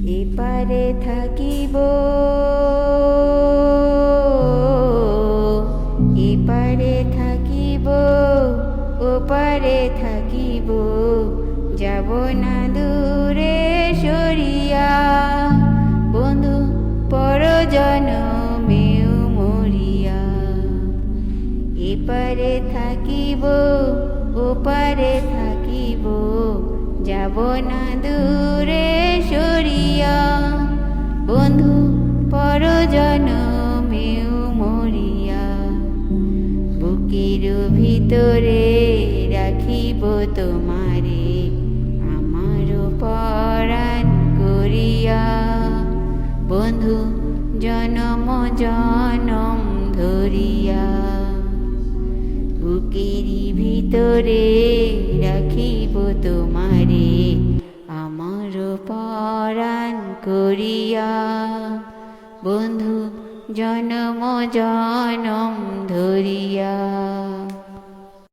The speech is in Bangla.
এপারে থাকিব এপারে থাকিব ওপারে থাকিব, যাব না দূরে সরিয়া। বন্ধু পরজনমেও মরিয়া, এপারে থাকিব ওপারে থাকিব, যাব না দূরে সরিয়া। বন্ধু পরজনমেও মরিয়া, বুকের ভিতরে রাখিব তোমারে আমার পরাণ করিয়া। বন্ধু জনম জনম ধরিয়া, বুকের ভিতরে রাখিব তোমারে আমার পরাণ করিয়া। বন্ধু জনম জনম ধরিয়া।